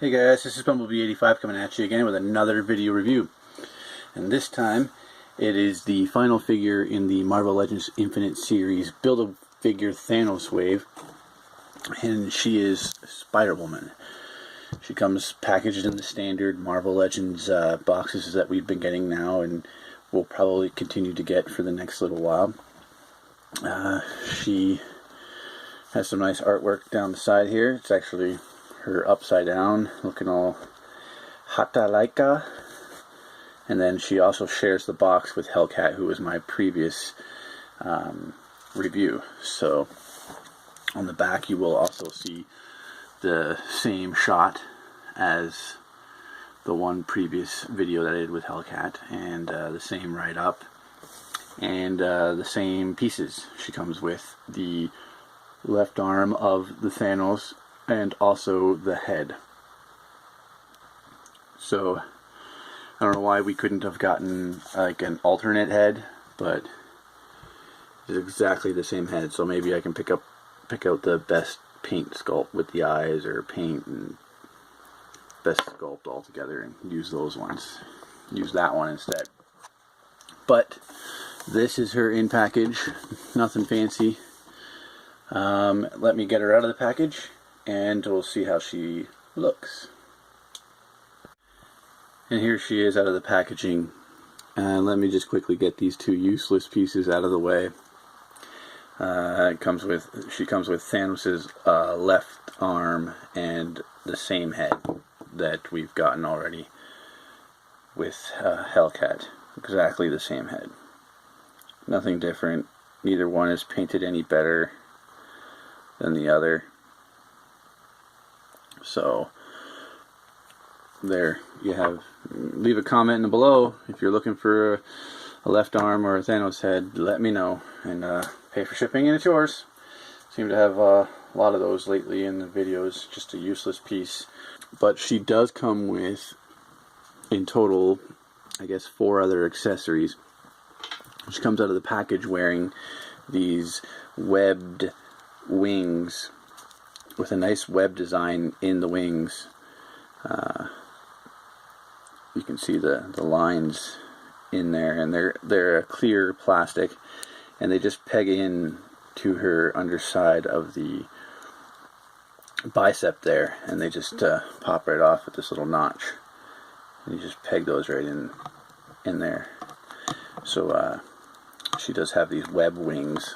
Hey guys, this is Bumblebee85 coming at you again with another video review. And this time, it is the final figure in the Marvel Legends Infinite series Build-A-Figure Thanos wave. And she is Spider-Woman. She comes packaged in the standard Marvel Legends boxes that we've been getting now and will probably continue to get for the next little while. She has some nice artwork down the side here. It's actually her upside down, looking all hata laika. And then she also shares the box with Hellcat, who was my previous review. So on the back you will also see the same shot as the one previous video that I did with Hellcat, and the same write-up, and the same pieces. She comes with the left arm of the Thanos and also the head. So I don't know why we couldn't have gotten like an alternate head, but it's exactly the same head. So maybe I can pick out the best paint sculpt with the eyes, or paint and best sculpt all together, and use those ones. Use that one instead. But this is her in package. Nothing fancy. Let me get her out of the package and we'll see how she looks. And here she is out of the packaging. And let me just quickly get these two useless pieces out of the way. She comes with Thanos' left arm and the same head that we've gotten already with Hellcat. Exactly the same head. Nothing different. Neither one is painted any better than the other. So there you have. Leave a comment below if you're looking for a left arm or a Thanos head. Let me know, and pay for shipping, and it's yours. Seem to have a lot of those lately in the videos. Just a useless piece. But she does come with, in total, I guess 4 other accessories. She comes out of the package wearing these webbed wings with a nice web design in the wings. You can see the lines in there, and they're a clear plastic, and they just peg in to her underside of the bicep there, and they just pop right off with this little notch, and you just peg those right in there. So she does have these web wings,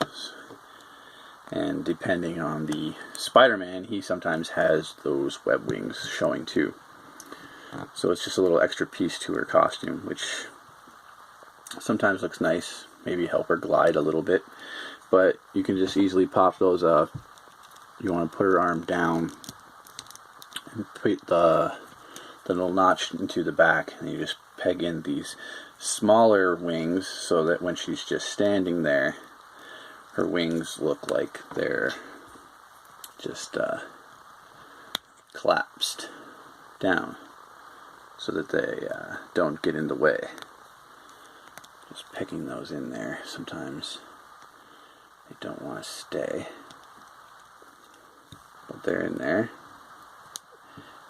and depending on the Spider-Man, he sometimes has those web wings showing too. So it's just a little extra piece to her costume, which sometimes looks nice, maybe help her glide a little bit, but you can just easily pop those up. You want to put her arm down and put the little notch into the back, and you just peg in these smaller wings so that when she's just standing there, her wings look like they're just collapsed down so that they don't get in the way. Just pegging those in there. Sometimes they don't want to stay, but they're in there.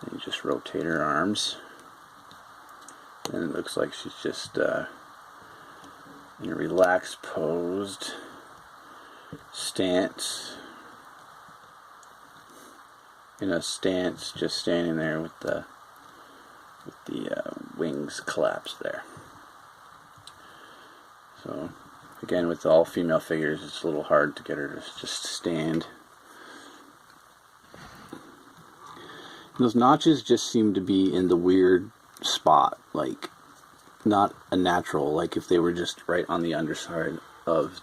And you just rotate her arms, and it looks like she's just in a relaxed posed stance, just standing there with the wings collapsed there. So again, with all female figures, it's a little hard to get her to just stand. Those notches just seem to be in the weird spot, like not a natural, like if they were just right on the underside of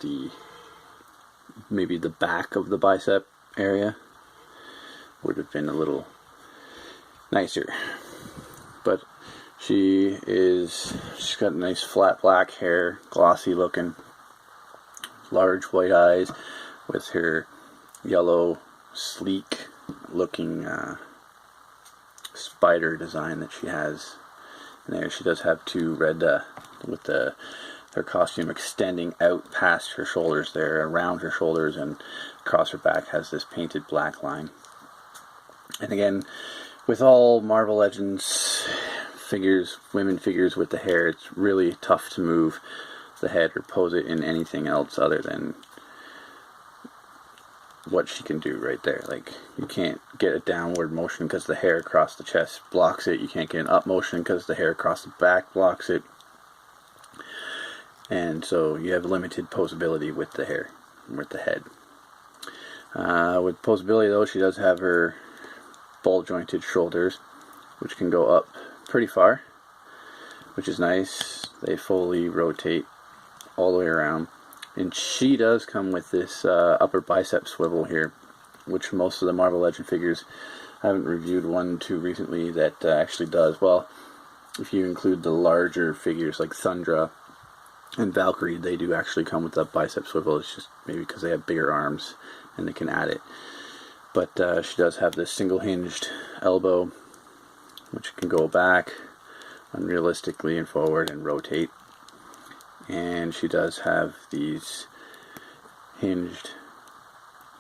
maybe the back of the bicep area, would have been a little nicer. But she's got nice flat black hair, glossy looking, large white eyes, with her yellow sleek looking spider design that she has. And there she does have 2 red with her costume extending out past her shoulders there, around her shoulders, and across her back has this painted black line. And again, with all Marvel Legends figures, women figures with the hair, it's really tough to move the head or pose it in anything else other than what she can do right there. Like, you can't get a downward motion because the hair across the chest blocks it. You can't get an up motion because the hair across the back blocks it. And so you have limited posability with the hair, with the head. With posability though, she does have her ball jointed shoulders, which can go up pretty far, which is nice. They fully rotate all the way around. And she does come with this upper bicep swivel here, which most of the Marvel Legend figures, I haven't reviewed one too recently that actually does. Well, if you include the larger figures like Thundra and Valkyrie, they do actually come with that bicep swivel. It's just maybe because they have bigger arms and they can add it. But she does have this single hinged elbow, which can go back unrealistically and forward and rotate. And she does have these hinged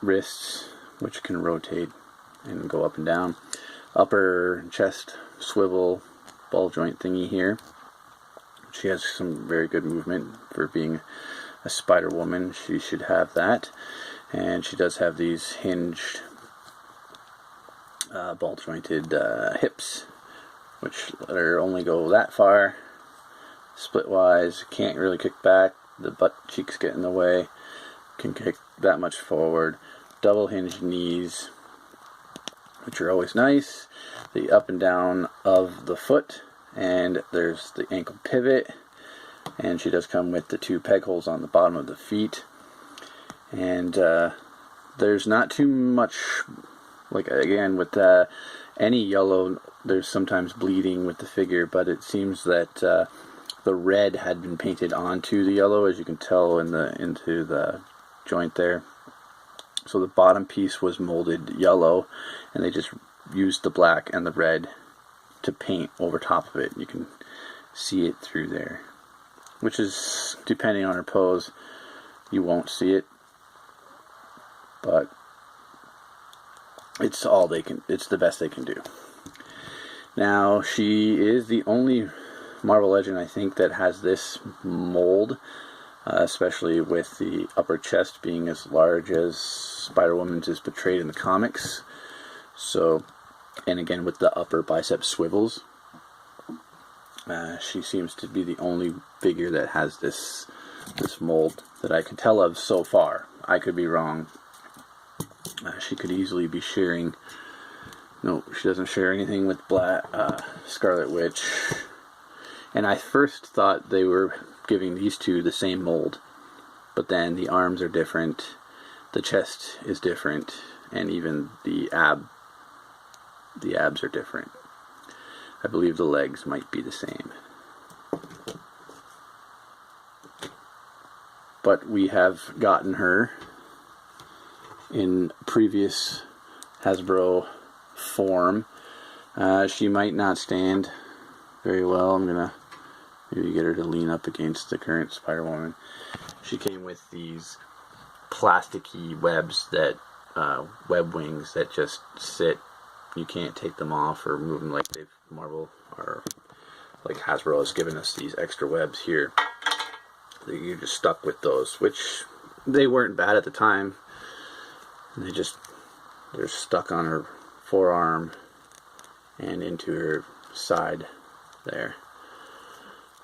wrists, which can rotate and go up and down. Upper chest swivel ball joint thingy here. She has some very good movement for being a Spider Woman. She should have that. And she does have these hinged ball jointed hips, which let her only go that far. Split wise, can't really kick back, the butt cheeks get in the way, can kick that much forward. Double hinged knees, which are always nice. The up and down of the foot, and there's the ankle pivot, and she does come with the 2 peg holes on the bottom of the feet. And there's not too much, like again with any yellow, there's sometimes bleeding with the figure, but it seems that the red had been painted onto the yellow, as you can tell into the joint there. So the bottom piece was molded yellow, and they just used the black and the red to paint over top of it. You can see it through there, which is, depending on her pose, you won't see it, but it's all they can. It's the best they can do. Now, she is the only Marvel Legend, I think, that has this mold, especially with the upper chest being as large as Spider-Woman's is portrayed in the comics. So, and again with the upper bicep swivels, she seems to be the only figure that has this mold that I can tell of so far. I could be wrong. She could easily be sharing. No, she doesn't share anything with Scarlet Witch. And I first thought they were giving these two the same mold, but then the arms are different, the chest is different, and even the abs are different. I believe the legs might be the same. But we have gotten her in previous Hasbro form. She might not stand very well. I'm gonna maybe get her to lean up against the current Spider-Woman. She came with these plasticky webs that web wings that just sit. You can't take them off or move them like Marvel or like Hasbro has given us these extra webs here. You're just stuck with those, which they weren't bad at the time. They're stuck on her forearm and into her side there.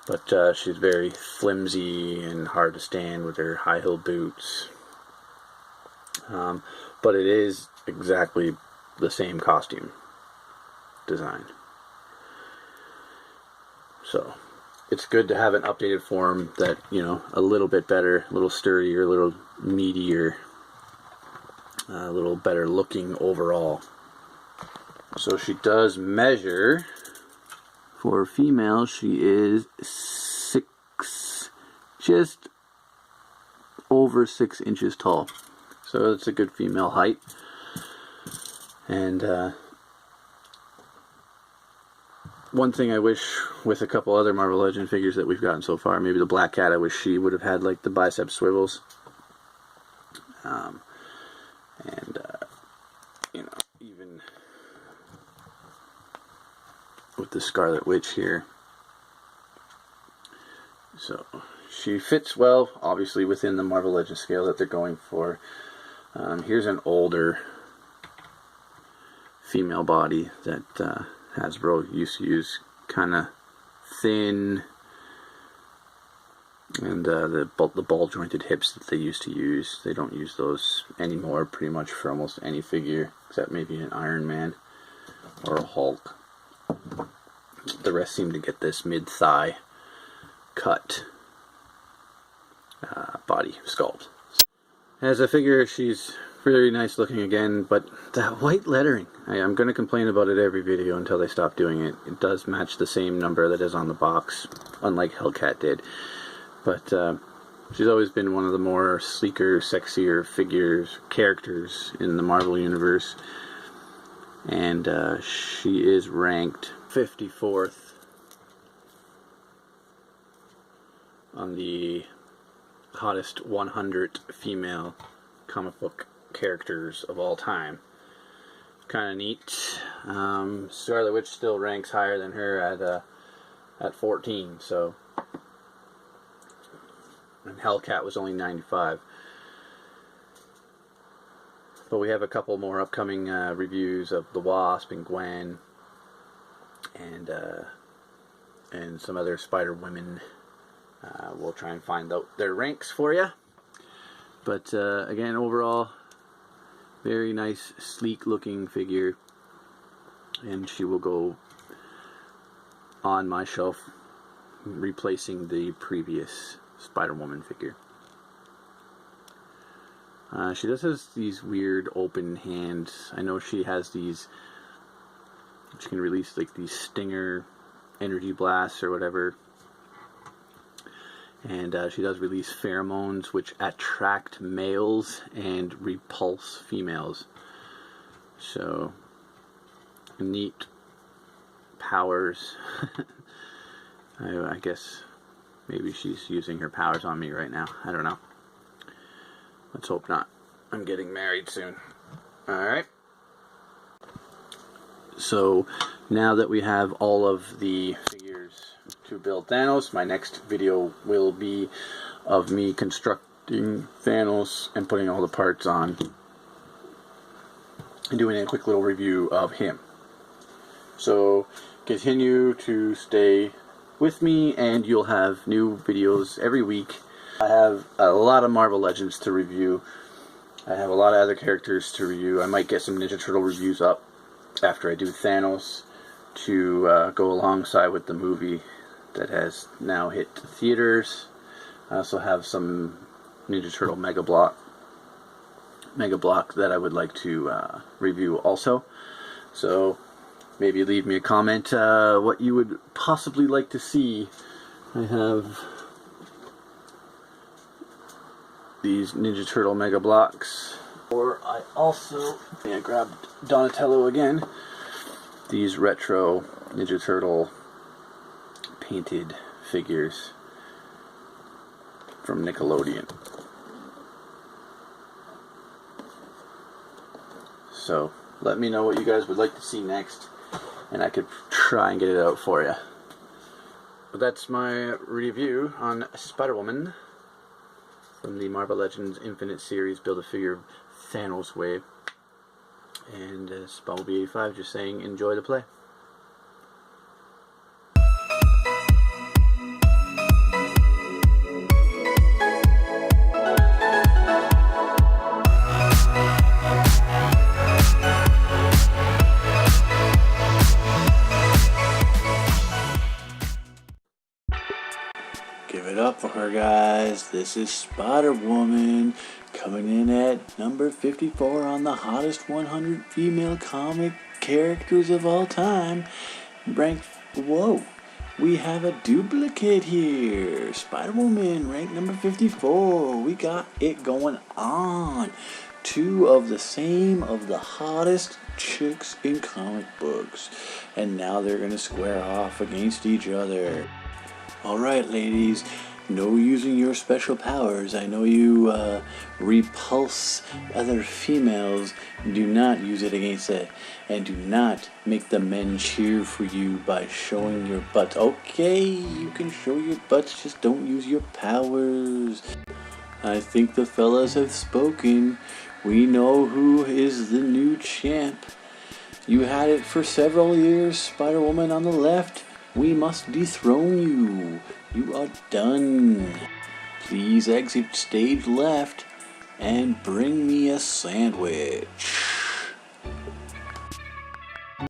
But she's very flimsy and hard to stand with her high heel boots. But it is exactly the same costume design. So it's good to have an updated form that, you know, a little bit better, a little sturdier, a little meatier, a little better looking overall. So she does measure, for female, she is just over 6 inches tall. So it's a good female height. And one thing I wish with a couple other Marvel Legend figures that we've gotten so far, maybe the Black Cat, I wish she would have had like the bicep swivels. And, you know, even with the Scarlet Witch here. So she fits well, obviously, within the Marvel Legends scale that they're going for. Here's an older female body that Hasbro used to use, kind of thin, and the ball jointed hips that they used to use, they don't use those anymore pretty much for almost any figure except maybe an Iron Man or a Hulk. The rest seem to get this mid-thigh cut body sculpt. As a figure, she's very nice looking again, but that white lettering, I'm going to complain about it every video until they stop doing it. It does match the same number that is on the box, unlike Hellcat did. But she's always been one of the more sleeker, sexier characters in the Marvel Universe. And she is ranked 54th on the hottest 100 female comic book characters of all time. Kind of neat. Scarlet Witch still ranks higher than her at 14. So, and Hellcat was only 95. But we have a couple more upcoming reviews of the Wasp and Gwen, and some other Spider Women. We'll try and find out their ranks for you. But again, overall, very nice, sleek looking figure, and she will go on my shelf, replacing the previous Spider-Woman figure. She does have these weird open hands. I know she has these, she can release like these stinger energy blasts or whatever. And she does release pheromones which attract males and repulse females. So, neat powers. I guess maybe she's using her powers on me right now. I don't know. Let's hope not. I'm getting married soon. Alright. So, now that we have all of the figures to build Thanos, my next video will be of me constructing Thanos and putting all the parts on and doing a quick little review of him. So continue to stay with me and you'll have new videos every week. I have a lot of Marvel Legends to review. I have a lot of other characters to review. I might get some Ninja Turtle reviews up after I do Thanos to go alongside with the movie that has now hit theaters. I also have some Ninja Turtle Mega Block that I would like to review also. So maybe leave me a comment what you would possibly like to see. I have these Ninja Turtle Mega Blocks, or I also grabbed Donatello again. These retro Ninja Turtle painted figures from Nickelodeon. So let me know what you guys would like to see next, and I could try and get it out for you. But that's my review on Spider-Woman from the Marvel Legends Infinite series, Build-A-Figure Thanos wave. And Bumblebee85 just saying enjoy the play. Give it up for her, guys. This is Spider-Woman coming in at number 54 on the hottest 100 female comic characters of all time. Ranked, whoa, we have a duplicate here. Spider-Woman ranked number 54. We got it going on. Two of the same of the hottest chicks in comic books. And now they're going to square off against each other. Alright, ladies, No using your special powers. I know you repulse other females. Do not use it against it. And do not make the men cheer for you by showing your butts. Okay, you can show your butts, just don't use your powers. I think the fellas have spoken. We know who is the new champ. You had it for several years, Spider-Woman on the left. We must dethrone you. You are done. Please exit stage left and bring me a sandwich.